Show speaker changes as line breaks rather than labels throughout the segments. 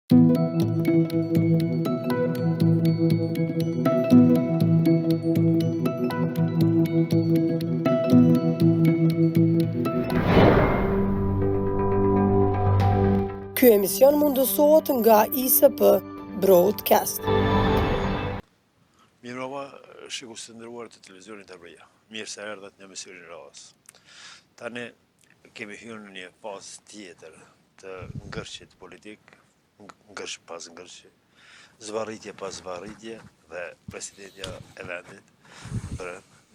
Ky emision mundësohet nga ISP Broadcast.
Mirëmbrëma, shikues të nderuar të televizionit Arbëria. Mirë se erdhët në emisionin radhës. Tani kemi hyrë në një fazë tjetër të ngërshit politik, ngërsh pas ngërshi, zvarritje pas zvarritje dhe presidentja e vendit për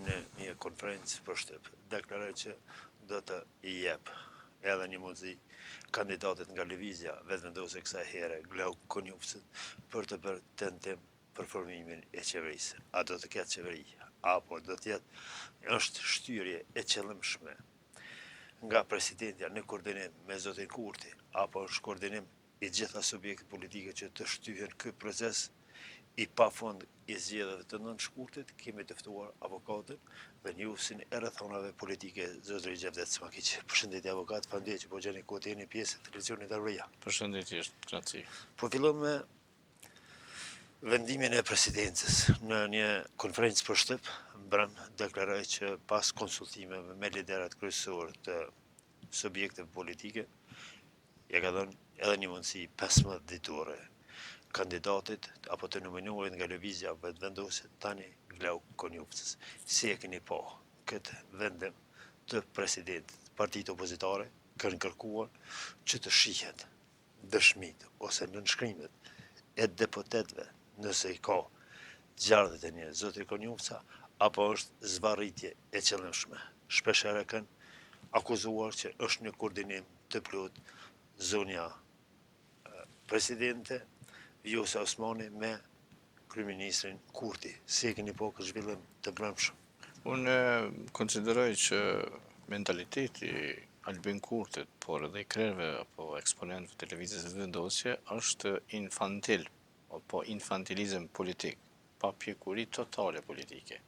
në një konferencë për shtyp deklaroi që do të i jep edhe një mundësi kandidatet nga lëvizja vetëvendose kësaj here, Glauk Konjufcit, për të bërë tentim për formimin e qeverisë. A do të ketë qeveri, apo do të jetë është shtyrje e qëllëmshme nga presidentja në koordinim me zotin Kurti, apo është koordinim i gjitha subjekte politike që të shtyhen ky proces i pafund i zgjedhjeve të nënshkurtit. Kemi të ftuar avokatin dhe njohësin e rrethonave politike zotëri Xhavdet Smakiq. Përshëndetje avokat, faleminderit që po gjeni kohë të jeni pjesë e televizionit Arbëria.
Përshëndetje, graci.
Po fillon me vendimin e presidencës në një konferencë për shtyp, brëm deklaroi që pas konsultimeve me liderat kryesorë të subjekteve politike, ja ka dhënë edhe një mundësi 15 ditore kandidatit apo të nominuarit nga lëvizja vetëvendose tani Glauk Konjufcës. Si e keni po këtë vendim të presidentit? Partitë opozitare kanë kërkuar që të shihet dëshmitë ose nënshkrimet e deputetëve nëse i ka zjarret e një zotri Konjufca, apo është zvarritje e qëllimshme. Shpeshherë kanë akuzuar që është një koordinim të plot zonja presidente Vjosa Osmani me kryeministrin Kurti. Si e keni po këtë zhvillim të brendshëm?
Unë konsideroj që mentaliteti Albin Kurtit, por edhe i krerëve apo eksponentëve të lëvizjes vetëvendosje është infantil, apo infantilizëm politik, pa pjekuri totale politike.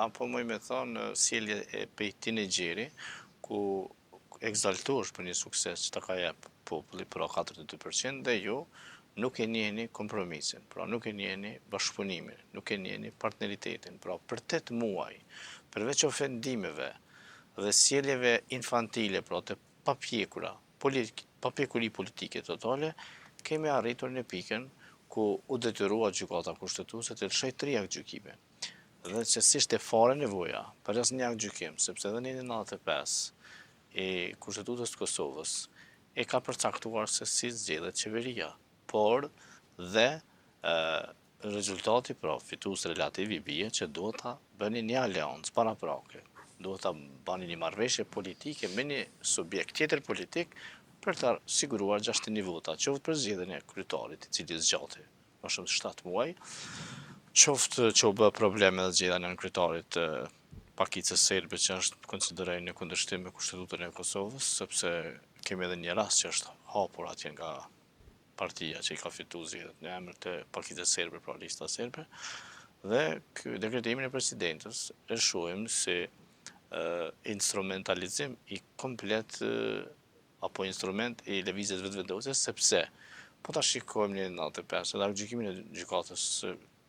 Apo më me thonë sjellje e pej tinegjeri ku egzaltohesh për një sukses që ta ka jep populli pra 42% dhe ju nuk e njehni kompromisin, pra nuk e njehni bashkëpunimin, nuk e njehni partneritetin. Pra për 8 muaj, përveç ofendimeve dhe sjelljeve infantile, pra të papjekura, papjekuri politike totale, kemi arritur në pikën ku u detyrua gjykata kushtetuese të lëshoj 3 aktgjykime. Dhe që si ishte fare nevoja për asnjë aktgjykim, sepse dhe në 95 e Kushtetutës të Kosovës e ka përcaktuar se si zgjedhet qeveria, por dhe rezultati pra fitues relativ i bie që duhet ta bëni një aleancë paraprake. Duhet ta bani një marrëveshje politike me një subjekt tjetër politik për ta siguruar 61 vota, qoftë për zgjedhjen e kryetarit, i cili zgjati më shumë se 7 muaj, qoftë që u bë probleme dhe zgjedhja e kryetarit pakicës serbe që është konsideroj në kundërshtim me Kushtetutën e Kosovës, sepse kemi edhe një rast që është hapur atje nga partia që i ka fituar zgjedhjet në emër të pakicës serbe, pra lista serbe, dhe ky dekretimin e presidentës e shohim si instrumentalizim i komplet apo instrument i lëvizjes vetëvendosjes, sepse po ta shikojmë në 95 edhe gjykimin e gjykatës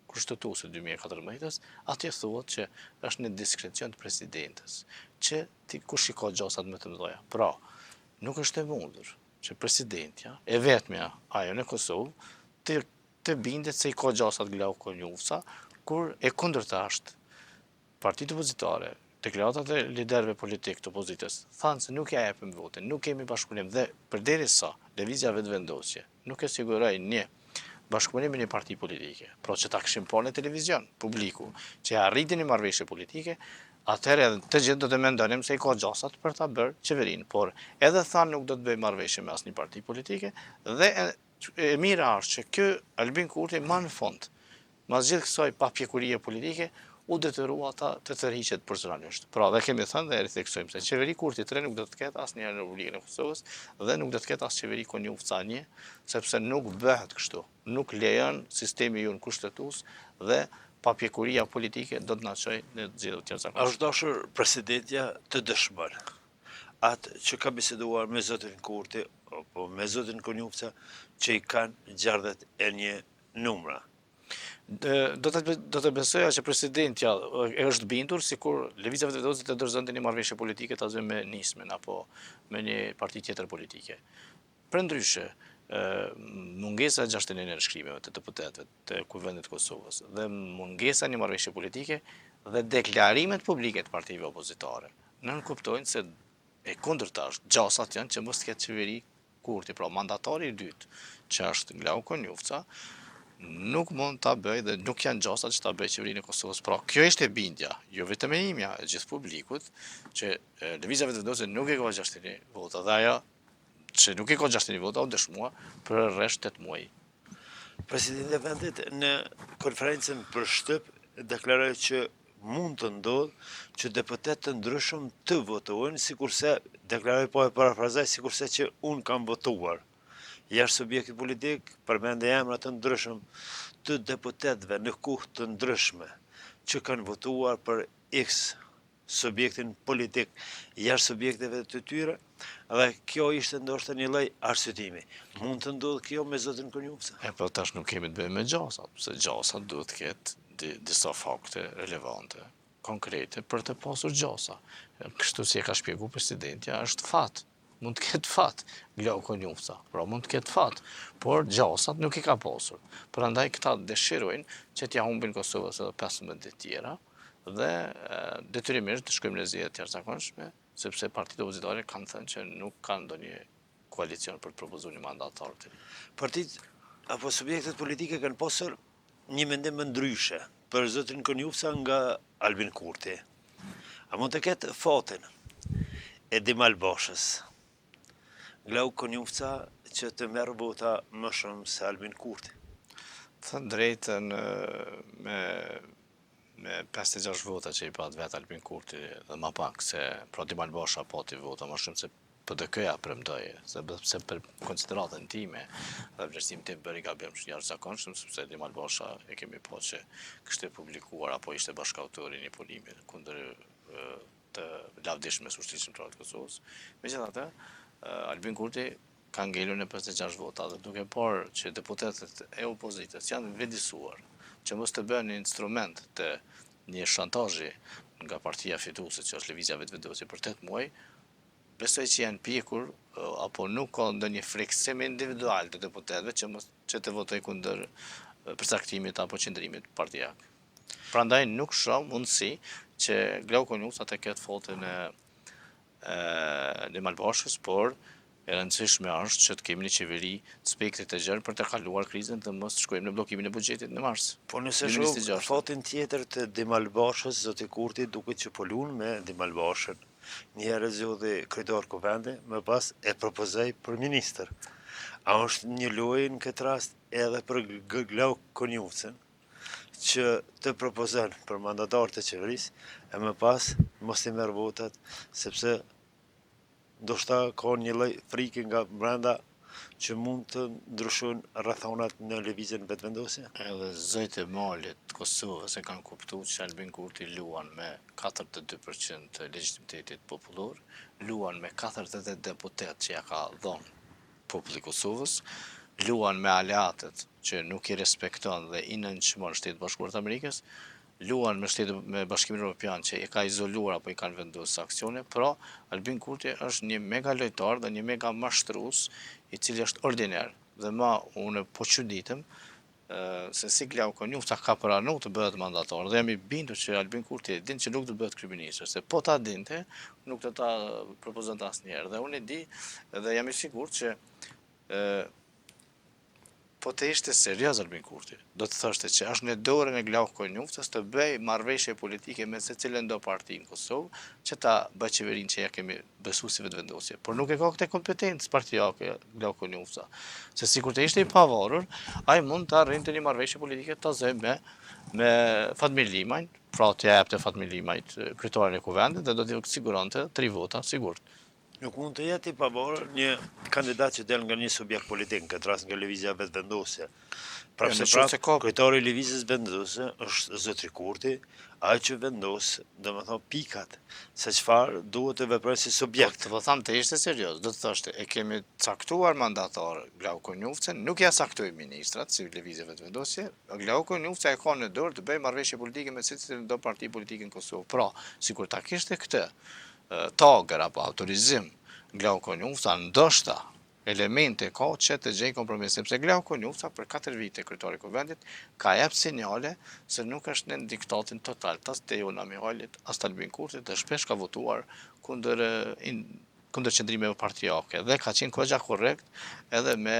kushtetuese 2014, atje thuhet që është në diskrecion të presidentës, që kush i ka gjasat më të mëdha. Pra, nuk është e mundur që presidentja, e vetmja ajo në Kosovë, të bindet se i ka gjasat Glauk Konjufca, kur e kundërta është partitë opozitare, deklaratat e liderëve politik të opozitës, thanë se nuk ja jepim votin, nuk kemi bashkëpunim dhe përderisa lëvizja vetëvendosje nuk e siguroi një bashkëpunim me një parti politike, pra që ta kishim parë në televizion, publiku, që arritin një marrëveshje politike, atëherë të gjithë do të mendonim se i ka gjasat për ta bërë qeverinë, por edhe thanë nuk do të bëj marrëveshje me asnjë parti politike dhe e mira është që ky Albin Kurti më në fund, mas gjithë kësaj papjekurie politike, u detyrua ata të tërhiqet personalisht. Pra dhe kemi thënë dhe ritheksojmë se qeveri Kurti 3 nuk do të ketë asnjëherë në Republikën e Kosovës dhe nuk do të ketë as qeveri Konjufca 1, sepse nuk bëhet kështu. Nuk lejon sistemi jon kushtetues dhe papjekuria politike do të na çojë në zgjedhje të jashtëzakonshme.
Është dashur presidentja të dëshmon. atë që ka biseduar me zotin Kurti, apo me zotin Konjufca, që i kanë gjardhet e një numra.
Do të besoja që presidentja është bindur sikur lëvizja vetëvendosje të dorëzonte një marrëveshje politike ta zë me nismen apo me një parti tjetër politike. Përndryshe, mungesa e 69 nënshkrimeve të deputetëve të Kuvendit të Kosovës dhe mungesa e një marrëveshje politike dhe deklarimet publike të partive opozitare nënkuptojnë se e kundërta është gjasat janë që mos të ketë qeveri Kurti, pra mandatari i dytë që është Glau Konjufca, nuk mund ta bëj dhe nuk janë gjasat që ta bëj qeverinë e Kosovës. Pra, kjo ishte bindja, jo vetëm e imja, e gjithë publikut, që lëvizja vetëvendosje nuk e ka 61 vota dhe ajo që nuk e ka 61 vota u dëshmua për rresht 8 muaj.
Presidenti i vendit në konferencën për Shtyp deklaroi që mund të ndodhë që deputet të ndryshëm të votojnë, sikurse deklaroi, po e parafrazoj, sikurse që unë kam votuar. Jashtë subjektit politik, përmende emra të ndryshëm të deputetëve në kohë të ndryshme që kanë votuar për X subjektin politik jashtë subjekteve të tyre, dhe kjo ishte ndoshta një lloj arsyetimi. Mund të ndodhë kjo me zotin Konjufca?
Po tash nuk kemi të bëjmë me gjasat, se gjasat duhet të ketë disa fakte relevante, konkrete për të pasur gjasa. Kështu si e ka shpjegu presidentja, është fat. Mund të ketë fat, Glau Konjufca, pra mund të ketë fat, por gjasat nuk i ka pasur. Prandaj këta dëshirojnë që t'ja humbin Kosovës edhe 15 të tjera dhe detyrimisht të shkojmë në zgjedhje të jashtëzakonshme, sepse partitë opozitare kanë thënë që nuk kanë ndonjë koalicion për të propozuar një mandatar të ri.
Partitë apo subjektet politike kanë pasur një mendim më ndryshe për zotin Konjufca nga Albin Kurti. A mund të ketë fatin e Demal Bashës, Glau Konjufca, që të merr vota më shumë se Albin Kurti?
Të drejtën me 56 vota që i pat vetë Albin Kurti dhe ma pak se pra Demal Basha pati vota më shumë se PDK-ja premtoje, sepse për konsideratën time dhe vlerësimin tim bëri gabim jashtëzakonshëm, sepse Demal Basha e kemi pa që kishte publikuar apo ishte bashkëautori i një polimi kundër të lavdishme Shoqërisë Centrale të Kosovës. Megjithatë, Albin Kurti ka ngelur në 56 vota dhe duke parë që deputetët e opozitës janë vëdësuar që mos të bënë një instrument të një shantazhi nga partia fituese që është lëvizja vetëvendosje për 8 muaj, besoj që janë pjekur apo nuk ka ndonjë friksim individual të deputetëve që të votojnë kundër përcaktimit apo qëndrimit partijak. Prandaj nuk shoh mundësi që Glau Konjufca të ketë fatin e Demal Bashës, por e rëndësishme është që të kemi një qeveri të spektrit të gjerë për të kaluar krizën dhe mos të shkojmë në blokimin e buxhetit në mars.
Po nëse shoh fatin tjetër të Demal Bashës, zoti Kurti duket që po lun me Demal Bashën. Një herë zgjodhi kryetar Kuvendi, më pas e propozoi për ministër. A është një lojë në këtë rast edhe për Glau Konjufcën që të propozon për mandatar të qeverisë e më pas mos i merr votat, sepse ndoshta ka një lloj frike nga brenda që mund të ndryshojnë rrethonat në lëvizjen vetëvendosje?
Edhe zëjt e malit të Kosovës e kanë kuptuar që Albin Kurti luan me 42% të legitimitetit popullor, luan me 48 deputet që ja ka dhënë populli i Kosovës, luan me aleatet që nuk i respekton dhe i nënçmon Shtetet Bashkuara të Amerikës, luan me Bashkimin Evropian që i ka izoluar apo i kanë vendosur sankcione, pra Albin Kurti është një mega lojtar dhe një mega mashtrues i cili është ordiner. Dhe unë po çuditem se si Glau Konjufca ka pranuar të bëhet mandatar dhe jam i bindur që Albin Kurti din që nuk do të bëhet kryeminist, se po ta dinte, nuk do ta propozonte asnjëherë. Dhe unë e di dhe jam i sigurt që po të ishte serioz Albin Kurti, do të thoshte që është në dorën e Glau Konjufcës të bëj marrëveshje politike me secilën do parti në Kosovë që ta bëj qeverinë që ja kemi besuar si vetëvendosje. Por nuk e ka këtë kompetencë partijake Glau Konjufca. Se sikur të ishte i pavarur, ai mund të arrinte një marrëveshje politike ta zë me Fatmir Limajn, pra t'ja jepte Fatmir Limajt kryetarin e Kuvendit dhe do t'i siguronte 3 vota sigurt.
Nuk mund të jetë i pavarur një kandidat që del nga një subjekt politik, në këtë rast nga lëvizja vetëvendosje.
Në qoftë se ka
Kryetari i lëvizjes vendosë është zotri Kurti, ai që vendos, domethënë pikat, se çfarë duhet të veprojë si subjekt.
Po tham të ishte serioz, do të thoshte e kemi caktuar mandatar Glauko Njufcën, nuk ja caktoi ministrat si lëvizje vetëvendosje. Glauko Njufca e ka në dorë të bëjë marrëveshje politike me secilin do parti politike në Kosovë. Pra, sikur ta kishte këtë tagër apo autorizim Glauko Njufca, ndoshta elemente ka që të gjej kompromis, sepse Glauko Njufca për 4 vite kryetari i kuvendit ka jep sinjale se nuk është në diktatin total, tas Teo Mihajlit, as të Albin Kurtit, dhe shpesh ka votuar kundër qëndrimeve partijake dhe ka qenë kogja korrekt edhe me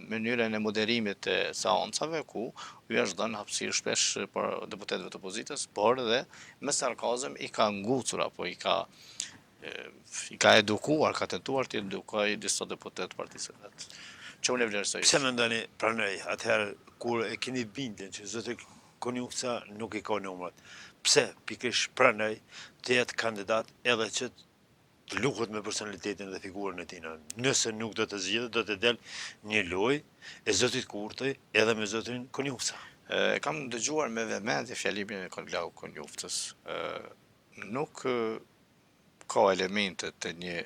mënyrën e moderimit të seancave ku ju është dhënë hapësirë shpesh për deputetëve të opozitës, por edhe me sarkazëm i ka ngucur apo i ka edukuar, ka tentuar të edukoj disa deputet partisë vetë. Që unë e vlerësoj.
Pse mendoni pranoj atëherë kur e keni bindjen që zoti Konjufca nuk i ka numrat? Pse pikërisht pranoj të jetë kandidat edhe që të luhet me personalitetin dhe figurën e tij. Nëse nuk do të zgjidhet, do të del një lojë e zotit Kurti edhe me zotin Konjufca.
Kam dëgjuar me vëmendje fjalimin e Glauko Njufcës. Nuk ka elementet të një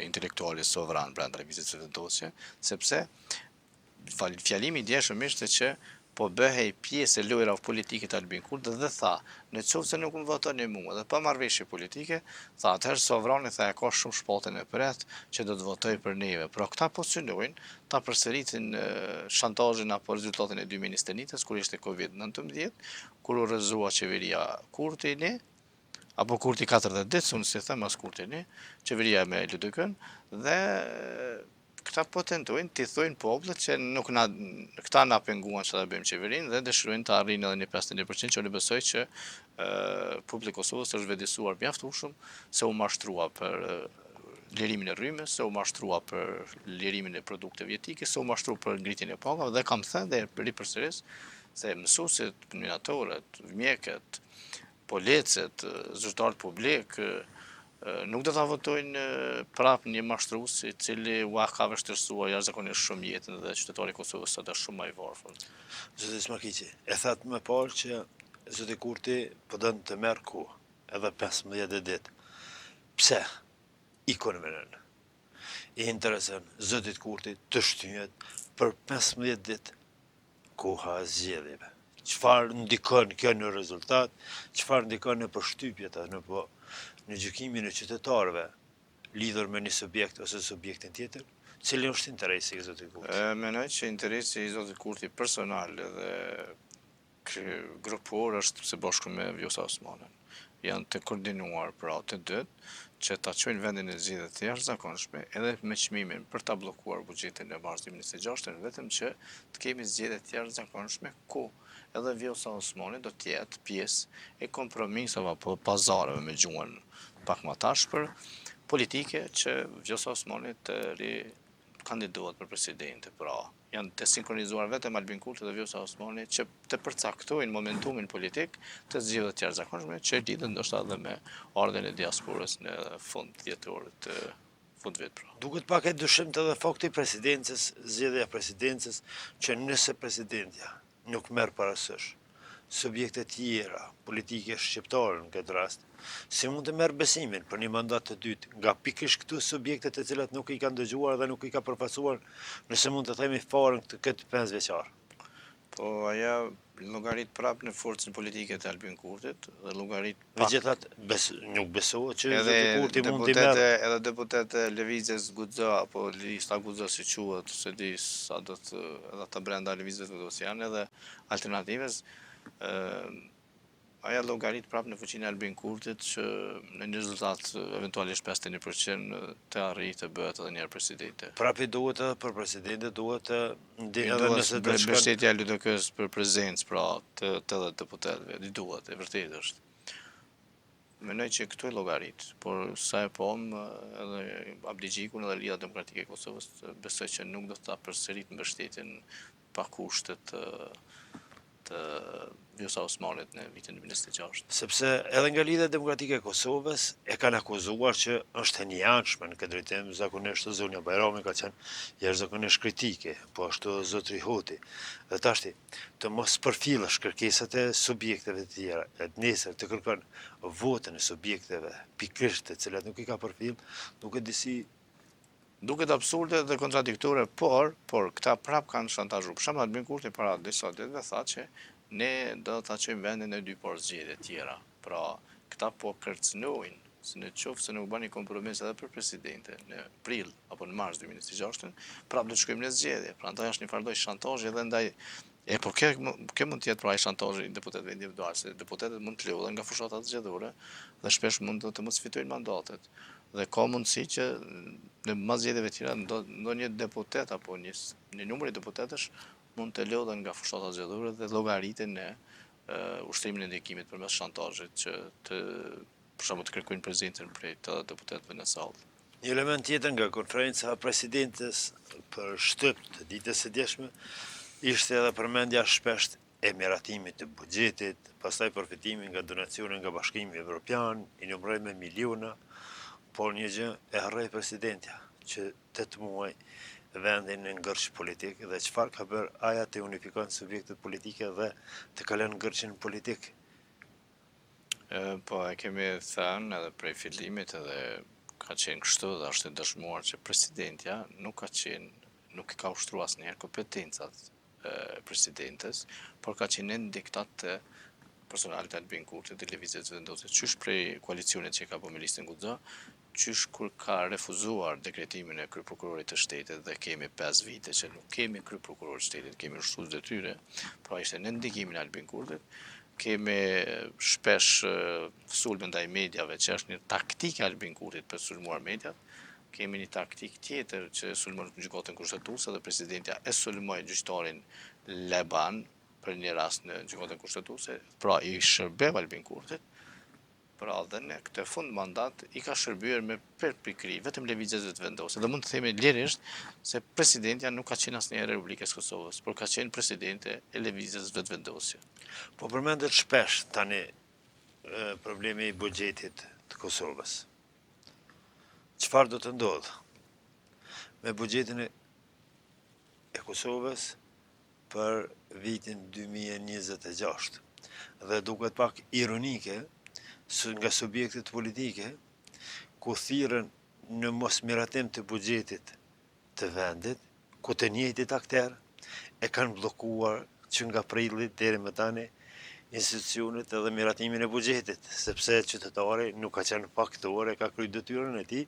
intelektuali sovran brenda lëvizjes vetëvendosje, sepse fjalimi i djeshëm ishte që po bëhej pjesë e lojrave politike të Albin Kurti dhe tha, në qoftë se nuk më votoni mua dhe pa marrëveshje politike, tha atëherë sovrani tha e ka shumë shpatën e pret që do të votoj për neve. Pra këta po synojnë ta përsëritin shantazhin apo rezultatin e 2021-s kur ishte Covid-19, kur u rrëzua qeveria Kurti-ni, apo Kurti 40 ditë, unë si them as Kurti-ni, qeveria me Ludëkën, dhe këta po tentojnë të thojnë popullit që nuk këta na penguan që ta bëjmë qeverinë dhe dëshirojnë të arrijnë edhe një 51% që unë besoj që publiku i Kosovës është vëdësuar mjaftueshëm se u mashtrua për lirimin e rrymës, se u mashtrua për lirimin e produkteve jetike, se u mashtrua për ngritjen e pagave dhe kam thënë dhe përsëris se mësuesit, minatorët, mjekët, policët, zyrtarët publik, nuk do ta votojnë prap një mashtrues i cili ka vështirësuar jashtëzakonisht shumë jetën dhe qytetari i Kosovës sot është shumë më i varfër.
Zoti Smakiqi, e thatë më parë që zoti Kurti po don të merr kohë, edhe 15 ditë. Pse? I konvenën. I interesën zotit Kurti të shtyhet për 15 ditë koha e zgjedhjeve. Çfarë ndikon kjo në rezultat, çfarë ndikon në përshtypjet në gjykimin e qytetarëve lidhur me një subjekt ose subjektin tjetër, cili është interesi i zotit Kurti?
Mendoj që interesi i zotit Kurti personal dhe grupor është së bashku me Vjosa Osmanen. Janë të koordinuar pra të dytë që ta çojnë vendin e zgjedhjeve të jashtëzakonshme edhe me çmimin për ta bllokuar buxhetin e marsit 2026, vetëm që të kemi zgjedhje të jashtëzakonshme ku edhe Vjosa Osmani do të jetë pjesë e kompromisave apo pazareve me gjuhën pak më tashpër politike që Vjosa Osmani të kandidohet për presidente. Pra, janë të sinkronizuar vetëm Albin Kurti dhe Vjosa Osmani që të përcaktojnë momentumin politik të zgjedhjeve të jashtëzakonshme që lidhen ndoshta edhe me ardhen e diasporës në fund dhjetorit të fund vit. Pra.
Duket pak e dyshimt edhe fakti i presidencës, zgjedhja e presidencës, që nëse presidentja nuk merr parasysh subjekte tjera politike shqiptare në këtë rast, si mund të merr besimin për një mandat të dytë nga pikërisht këtu subjektet të cilat nuk i kanë dëgjuar dhe nuk i ka përfaqësuar, nëse mund të themi farën këtë 5 vjeçar.
Po aja llogarit prap në forcën politike të Albin Kurtit dhe llogarit
megjithatë nuk besohet që zoti Kurti mund të merr
edhe deputet lëvizjes Guxo apo lista Guxo si quhet, se di sa do të edhe ata brenda lëvizjes Guxo janë edhe alternativës. Aja llogarit prap në fuqinë e Albin Kurtit që në një rezultat eventualisht 51% të arrijë të bëhet edhe njëherë presidente.
Prapi duhet edhe për presidente duhet
edhe nëse do të shkon mbështetja e LDK-s për prezencë pra të 80 deputetëve, i duhet, e vërtetë është. Mendoj që këtu e llogarit, por sa e pam edhe Abdigjikun edhe Lidha Demokratike e Kosovës besoj që nuk do ta përsërit mbështetjen pa kushte të të Vjosa Osmanit në vitin 2026.
Sepse edhe nga Lidhja Demokratike e Kosovës e kanë akuzuar që është e njëanshme në këtë drejtim, zakonisht zonja Bajrami ka qenë jashtëzakonisht kritike, po ashtu zotri Hoti. Dhe tashti, të mos përfillësh kërkesat e subjekteve të tjera, e nesër të kërkon votën e subjekteve pikërisht të cilat nuk i ka përfill, duket disi
Duket absurde dhe kontradiktore, por këta prap kanë shantazhu. Për shembull, Albin Kurti para disa ditëve tha që ne do ta çojmë vendin e dy zgjedhje tjera. Pra, këta po kërcënojnë se në qoftë se nuk bani kompromis edhe për presidente në prill apo në mars 2026, prap do të shkojmë në zgjedhje. Prandaj është një farë lloj shantazhi edhe ndaj po kjo mund të jetë pra ai shantazhi i deputetëve individual, se deputetët mund të lodhen nga fushatat zgjedhore dhe shpesh mund të mos fitojnë mandatet. Dhe ka mundësi që në mas zgjedhjeve tjera ndonjë deputet apo një numër i deputetësh mund të lodhen nga fushatat zgjedhore dhe llogaritin në ushtrimin e ndikimit përmes shantazhit që për shembull të kërkojnë prezidentin prej të deputetëve në sallë.
Një element tjetër nga konferenca e presidentes për shtyp të ditës së djeshme ishte edhe përmendja shpesh e miratimit të buxhetit, pastaj përfitimi nga donacione nga Bashkimi Evropian, i numëroj me miliona, por një gjë e harroi presidentja, që 8 muaj vendin në ngërç politik dhe çfarë ka bërë aja të unifikon subjektet politike dhe të kalon ngërçin politik.
Po e kemi thënë edhe prej fillimit edhe ka qenë kështu dhe është e dëshmuar që presidentja nuk i ka ushtruar asnjëherë kompetencat presidentes, por ka qenë në diktat të personalit Albin Kurti të lëvizjes vendose, qysh prej koalicionit që ka bërë me listën Guxha, qysh kur ka refuzuar dekretimin e kryeprokurorit të shtetit dhe kemi 5 vite që nuk kemi kryeprokuror të shtetit, kemi ushtrues detyre, pra ishte në ndikimin e Albin Kurtit, kemi shpesh sulme ndaj mediave që është një taktikë e Albin Kurtit për sulmuar mediat, kemi një taktik tjetër që sulmon gjykatën kushtetuese dhe presidentja e sulmoi gjyqtarin Leban për një rast në gjykatën kushtetuese, pra i shërbeu Albin Kurtit, pra dhe në këtë fund mandat i ka shërbyer me përpikri vetëm lëvizjes vendose. Dhe mund të themi lirisht se presidentja nuk ka qenë asnjëherë e Republikës Kosovës, por ka qenë presidente e lëvizjes vendose.
Po përmendet shpesh tani problemi i buxhetit të Kosovës. Çfarë do të ndodhë me buxhetin e Kosovës për vitin 2026? Dhe duket pak ironike nga subjektet politike ku thirrën në mosmiratim të buxhetit të vendit, ku të njëjtit akter e kanë bllokuar që nga prilli deri më tani institucionet edhe miratimin e buxhetit, sepse qytetari nuk ka qenë faktor, e ka kryer detyrën e tij,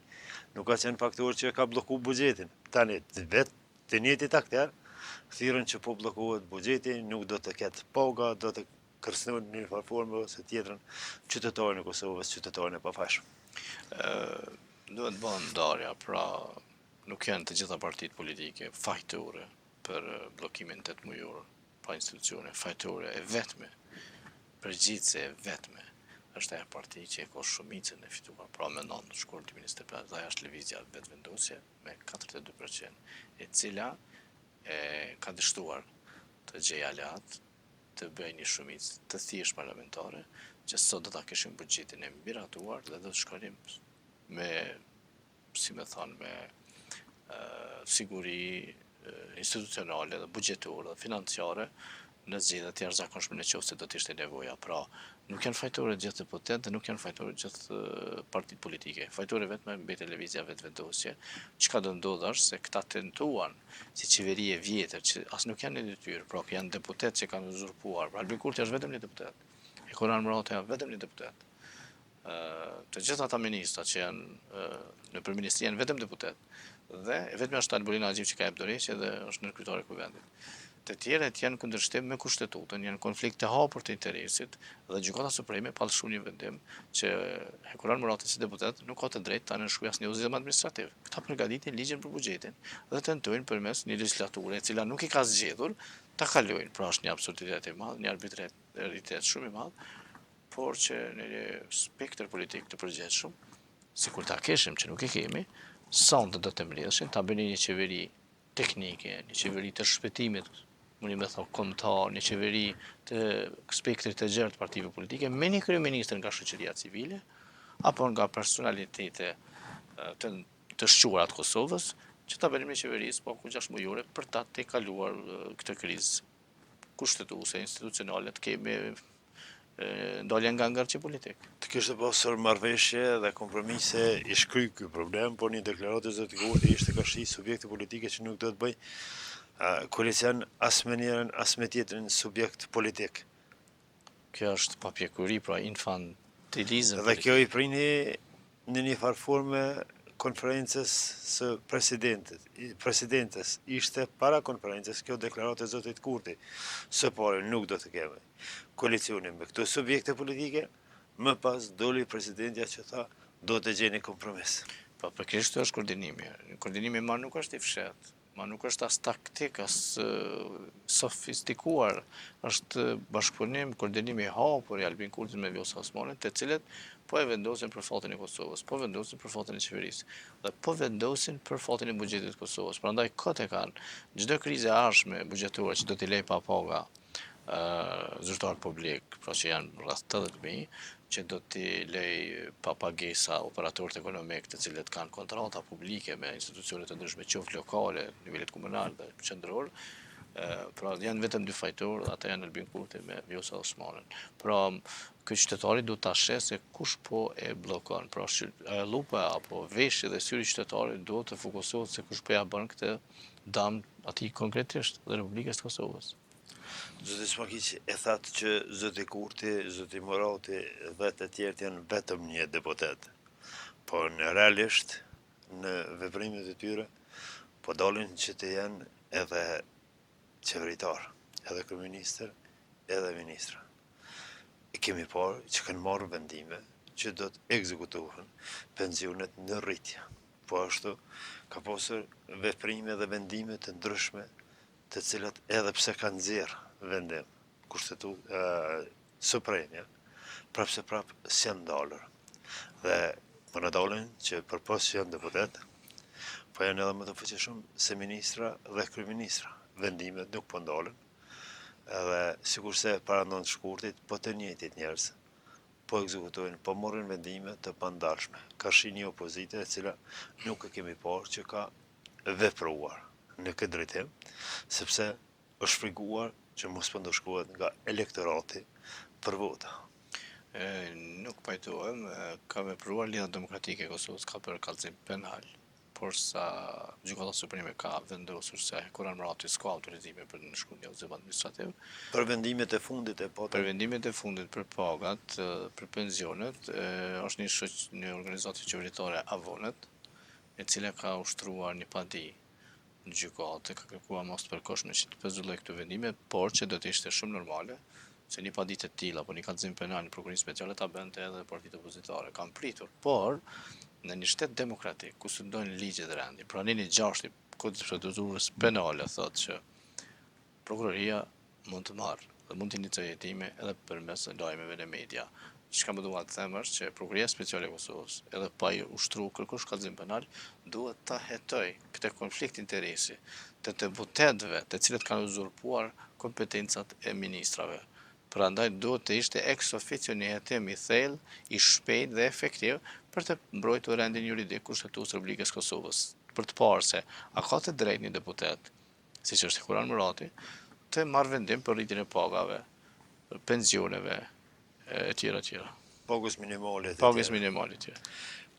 nuk ka qenë faktor që ka bllokuar buxhetin. Tani vetë të njëjtit akter thirrën që po bllokohet buxheti, nuk do të ketë paga, do të kërcënohen në një formë ose tjetrën qytetarin e Kosovës, qytetarin e pafajshëm.
Duhet bëhen ndarja, pra nuk janë të gjitha partitë politike fajtore për bllokimin 8 mujor pa institucione, fajtore e vetme, përgjithëse e vetme është ajo parti që e ka shumicën e fituar, pra me në shkurt 2025, dhe është lëvizja vetëvendosje me 42%, e cila ka dështuar të gjejë aleat, të bëjë një shumicë të thjesht parlamentare, që sot do ta kishim buxhetin e miratuar dhe do të shkonim me, si me thonë, me siguri institucionale dhe buxhetore dhe financiare në zgjedhjet të jashtëzakonshme nëse do të ishte nevoja. Pra, nuk janë fajtore gjithë deputetët, nuk janë fajtore gjithë partitë politike. Fajtore vetëm mbetet lëvizja vetëvendosje. Çka do ndodhë është se këta tentuan si qeveri e vjetër që as nuk janë në detyrë, pra janë deputetë që kanë uzurpuar. Albin Kurti është vetëm një deputet. Ekoran Murata është vetëm një deputet. Të gjithë ata ministra që janë në përministri janë vetëm deputet. Dhe vetëm është Albolina Axhiu që ka jep dorëheqje dhe është ndërkryetari i kuvendit. Të tjerët janë kundërshtim me kushtetutën, janë konflikt të hapur të interesit dhe Gjykata Supreme pa lëshuar një vendim që Hekuran Murati si deputet nuk ka të drejtë ta nënshkruajë asnjë udhëzim administrativ. Këta përgatitin ligjin për buxhetin dhe tentojnë përmes një legjislature e cila nuk i ka zgjedhur ta kalojnë. Pra është një absurditet i madh, një arbitraritet shumë i madh, por që në një spektër politik të përgjithshëm, sikur ta kishim që nuk e kemi, sonte do të mbledheshin ta bënin një qeveri teknike, një qeveri të shpëtimit mundi me thonë kombëtar, një qeveri të spektrit të gjerë të partive politike, me një kryeministër nga shoqëria civile, apo nga personalitete të shquara të Kosovës, që ta bënin me qeverisë po 6 mujore për ta tejkaluar këtë krizë kushtetuese, institucionale të kemi ndaljen nga ngërçi politik.
Të kishte pasur marrëveshje dhe kompromise i shkry ky problem, por një deklaratë e zotit Kurti ishte ka shi subjekte politike që nuk do të bëj koalicion as me njërin as me tjetrin subjekt politik.
Kjo është papjekuri, pra infantilizëm.
Dhe kjo i prini në një farë forme konferencës së presidentes. Ishte para konferencës kjo deklaratë e zotit Kurti. Së pare nuk do të kemi koalicionin me këto subjekte politike, më pas doli presidentja që tha do të gjeni kompromis.
Po pikërisht është koordinimi. Koordinimi ma nuk është i fshetë, ma nuk është as taktik, as sofistikuar, është bashkëpunim, koordinimi i hapur i Albin Kurtit me Vjosa Osmanin, të cilët po e vendosin për fatin e Kosovës, po vendosin për fatin e qeverisë, dhe po vendosin për fatin e buxhetit të Kosovës. Prandaj këtë e kanë çdo krizë e ardhshme buxhetore që do t'i lej pa paga zyrtar publik, pra që janë rreth 80.000, që do t'i lej pa pagesa operatorët ekonomik të cilët kanë kontrata publike me institucione të ndryshme, qoftë lokale, nivelit komunal dhe qendror. Pra janë vetëm dy fajtorë, ata janë Albin Kurti me Vjosa Osmanin. Pra ky qytetari duhet ta sheh se kush po e bllokon. Pra lupa apo veshje dhe syri i qytetarit duhet të fokusohet se kush po ja bën këtë dëm atij konkretisht dhe Republikës së Kosovës.
Zoti Smakiq e thatë që zoti Kurti, zoti Morati dhe të tjerë janë vetëm një deputet. Po realisht në veprimet e tyre po dalin që të janë edhe qeveritar, edhe kryeministër, edhe ministra. E kemi parë që kanë marrë vendime që do të ekzekutohen pensionet në rritje. Po ashtu ka pasur veprime dhe vendime të ndryshme të cilat edhe pse kanë nxjerrë vendim supremja, prapse prap s'janë ndalur. Dhe më në dalin që përpos që janë deputet, po janë edhe më të fuqishëm se ministra dhe kryeministra. Vendimet nuk po ndalën, edhe sikurse para 9 shkurtit, po të njëjtit njerëz po ekzekutojnë, po morrin vendime të pandalshme. Ka shi një opozite e cila nuk e kemi parë që ka vepruar në këtë drejtim, sepse është frikuar që mos po ndoshkohet nga elektorati për vota.
Nuk pajtohem, ka vepruar Lidha Demokratike e Kosovës ka për kallëzim penal, por sa Gjykata Supreme ka vendosur se Kurran Murati s'ka autorizime për nënshkruajtje udhëzim administrativ.
Për vendimet e fundit e
Për vendimet e fundit për pagat, për pensionet, është një organizatë qeveritare Avonet, e cila ka ushtruar një padi në gjykatë, ka kërkuar mos të përkohshme që të pezulloj këto vendime, por që do të ishte shumë normale se një padi të tillë apo një kallëzim penal në prokurisë speciale ta bënte edhe partitë opozitare. Kam pritur, por në një shtet demokratik, ku sundojnë ligjet dhe rendi, pranimi 6 i kodit procedurës penale thotë që prokuroria mund të marrë dhe mund të iniciojë hetime edhe përmes lajmeve në media. Çka më dua të them është që Prokuria Speciale e Kosovës, edhe pa i ushtruar kërkosh kallëzim penal, duhet ta hetoj këtë konflikt interesi të deputetëve, të cilët kanë uzurpuar kompetencat e ministrave. Prandaj duhet të ishte ex officio një hetim i thellë, i shpejtë dhe efektiv për të mbrojtur rendin juridik kushtetues të Republikës së Kosovës, për të parë se a ka të drejtë një deputet, siç është Kurran Murati, të marrë vendim për rritjen e pagave, pensioneve, e tjera.
Pagës minimale.
Pagës minimale tjera.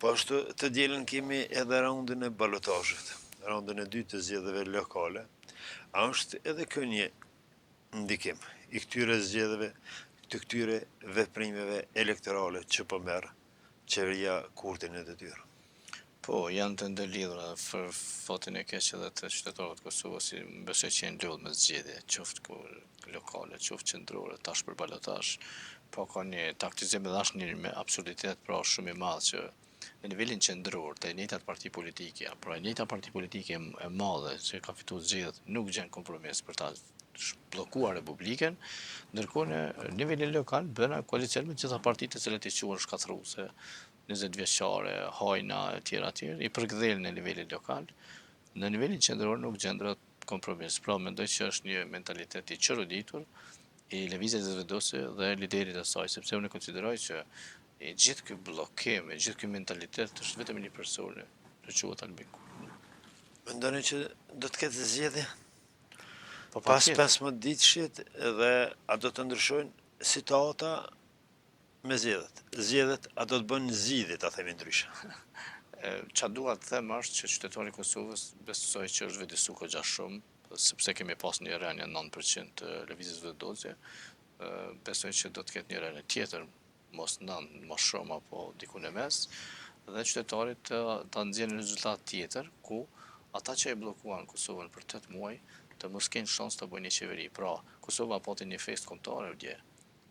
Po ashtu të dielën kemi edhe raundin e balotazhit, raundin e dytë të zgjedhjeve lokale. A është edhe kjo një ndikim i këtyre zgjedhjeve, të këtyre veprimeve elektorale që po merr qeveria Kurti në detyrë?
Po, janë të ndërlidhura për fatin e keq edhe të qytetarëve të Kosovës, si besoj që janë lidhur me zgjedhje, qoftë lokale, qoftë qendrore, tash për balotazh. Po ka një taktizim edhe një me absurditet, pra shumë i madh që në nivelin qendror të njëjtat parti politike, pra e njëjta parti politike e madhe që ka fituar zgjedhjet nuk gjen kompromis për ta bllokuar Republikën, ndërkohë në nivelin lokal bën koalicion me gjitha partitë të cilat i quhen shkatërruese, 20 vjeçare, hajna e tjera, i përkthejnë në nivelin lokal. Në nivelin qendror nuk gjendrat kompromis. Pra mendoj që është një mentalitet i çoroditur i lëvizjes zëvendëse dhe liderit e saj, sepse unë konsideroj që i gjithë ky bllokim, i gjithë ky mentalitet është vetëm një personi, që quhet Albin Kurti.
Mendoni që do të ketë zgjedhje
Po
pas
patjetër.
15 ditëshit dhe a do të ndryshojnë situata me zgjedhjet? Zgjedhjet a do të bënë zgjidhje, ta themi ndryshe?
Qa dua të them është që qytetari i Kosovës besoj që është vëdësu goxha shumë, sepse kemi pas një rënje 9% të lëvizjes vendosje. Besoj që do të ketë një rënje tjetër, mos 9, mos shumë apo diku në mes, dhe qytetarit ta nxjerrin një rezultat tjetër ku ata që e bllokuan Kosovën për 8 muaj të mos kenë shans të bëjnë një qeveri. Pra, Kosova pati një fest kombëtare dje,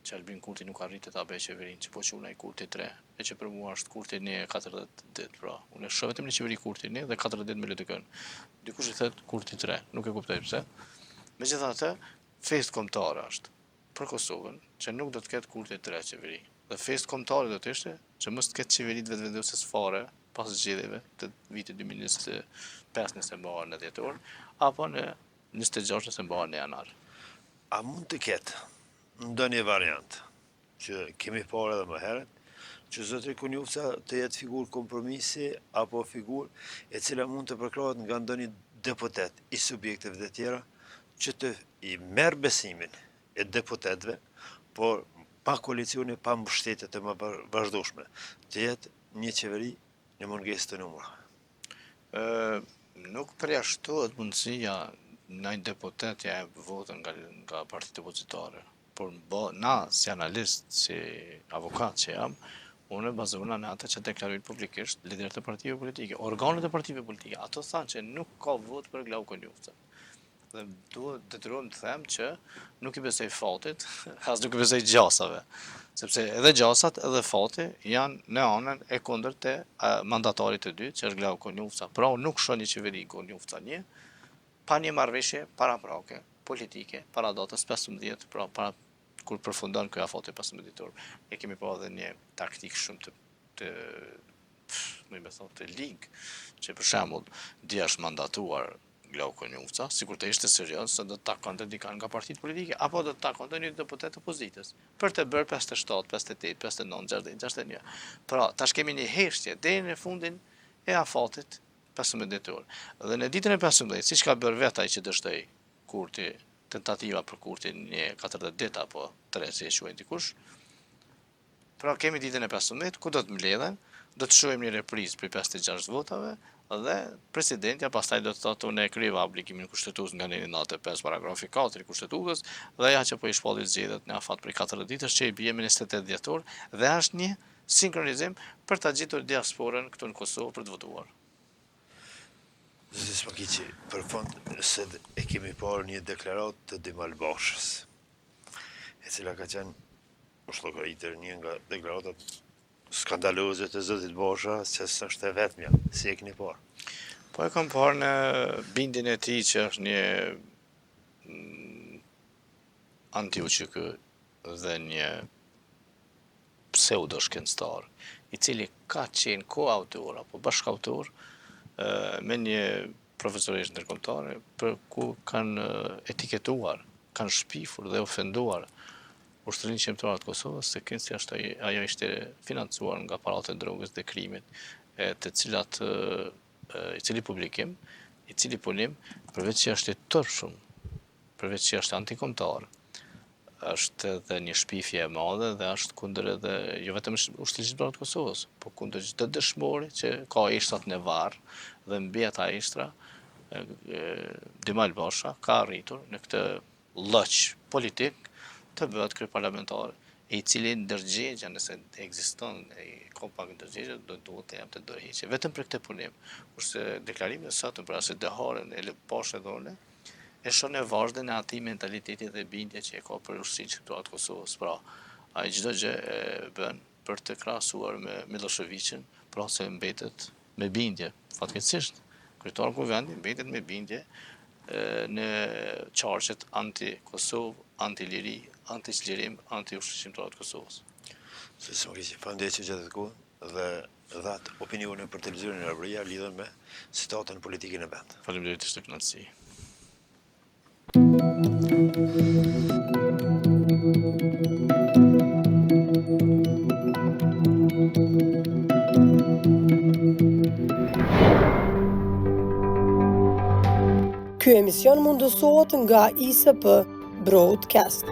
që Albin Kurti nuk arriti ta bëjë qeverinë, që po quhej Kurti 3, e që për mua është Kurti 1 40 ditë, pra. Unë e shoh vetëm në qeveri Kurti 1 dhe 40 ditë me LDK-n. Dikush i thet Kurti 3, nuk e kuptoj pse. Megjithatë, fest kombëtare është për Kosovën, që nuk do të ketë Kurti 3 qeveri. Dhe fest kombëtare do të ishte që mos të ketë qeveritë vetëvendosës fare pas zgjedhjeve të vitit 2025 nëse mbahen në dhjetor, apo në 26 nëse mbahen në janar.
A mund të ketë ndonjë variant që kemi parë edhe më herët, që zotri Konjufca të jetë figurë kompromisi apo figurë e cila mund të përkrohet nga ndonjë deputet i subjekteve të tjera që të i merr besimin e deputetëve, por pa koalicione, pa mbështetje të më vazhdueshme, të jetë një qeveri në mungesë të numrave.
Nuk përjashtohet mundësia në një deputet ja e votën nga partitë opozitare. Por na, si analist, si avokat që jam, unë bazona në ata që deklarojnë publikisht liderët e partive politike, organet e partive politike. Ato thanë që nuk ka vot për Glaukon Konjufca. Dhe duhet detyrohem të them që nuk i besoj fatit, as nuk i besoj gjasave. Sepse edhe gjasat edhe fati janë në anën e kundërt të mandatarit të dytë, që është Glaukon Konjufca. Pra unë nuk shoh një qeveri Konjufca 1 pa një marrëveshje paraprake, politike, para datës 15, pra para kur përfundon ky afati 15 ditor. E kemi pa edhe një taktik shumë të ligë, që për shembull dia është mandatuar Glaukon Konjufca, sikur të ishte serioz se do të takonte dikan nga partitë politike, apo do të takonte një deputet opozitës, për të bërë 57, 58, 59, 60, 61. Pra, tash kemi një heshtje deri në fundin e afatit 15 ditor. Dhe në ditën e 15, siç ka bërë vetë ai që dështoi Kurti, tentativa për Kurtin një 40 ditë apo 3, si e quajnë dikush. Pra kemi ditën e 15, ku do të mbledhen, do të shohim një reprizë për 56 votave, dhe presidentja pastaj do të thotë unë e kryeva obligimin kushtetues nga 95 paragrafi 4 i kushtetutës, dhe ja që po i shpalli zgjedhjet në afat për 40 ditësh që i bie me 28 dhjetor, dhe është një sinkronizim për ta gjetur diasporën këtu në Kosovë për të votuar.
Zoti Smakiqi, për fond se e kemi parë një deklaratë të Demal Bashës, e cila ka qenë ushllokëritër një nga deklaratat skandaloze të zotit Basha, që s'është e vetmja, si e keni parë?
Po e kam parë në bindjen e tij që është një anti-UÇK dhe një pseudo shkencëtar, i cili ka qenë koautor apo bashkautor me një profesoresh ndërkombëtare, për ku kanë etiketuar, kanë shpifur dhe ofenduar ushtrinë shqiptare të Kosovës, se kënaqësi është ajo ishte financuar nga parat e drogës dhe krimit, të cilat i cili publikim, i cili punim, përveç që është i tërshëm, përveç që është antikombëtar, është edhe një shpifje e madhe dhe është kundër edhe jo vetëm ushtrisë shqiptare të Kosovës, po kundër çdo dëshmori që ka ishtrat në varr dhe mbi ata ishtra Demal Basha ka arritur në këtë lloç politik të bëhet kryeparlamentar, i cili ndërgjegja, nëse ekziston ka pak ndërgjegje, duhet të jam të dorëheqje vetëm për këtë punim. Kurse deklarimi e sotëm për asë deharen e Bashë dhone, e shon e vazhdën e atij mentaliteti dhe bindje që e ka për ushtrinë shqiptare të Kosovës. Pra, ai çdo gjë e bën për të krahasuar me Miloševićin, pra se mbetet me bindje. Fatkeqësisht, kryetari i kuvendit mbetet me bindje në qarqet anti-Kosovë, anti-liri, anti-çlirim, anti-ushtrisë shqiptare të Kosovës.
Zoti Smakiqi, faleminderit që gjetët kohën dhe dhatë opinione për televizionin e Arabëria lidhen me situatën politike në vend.
Faleminderit, ishte kënaqësi.
Ky emision mundësohet nga ISP Broadcast.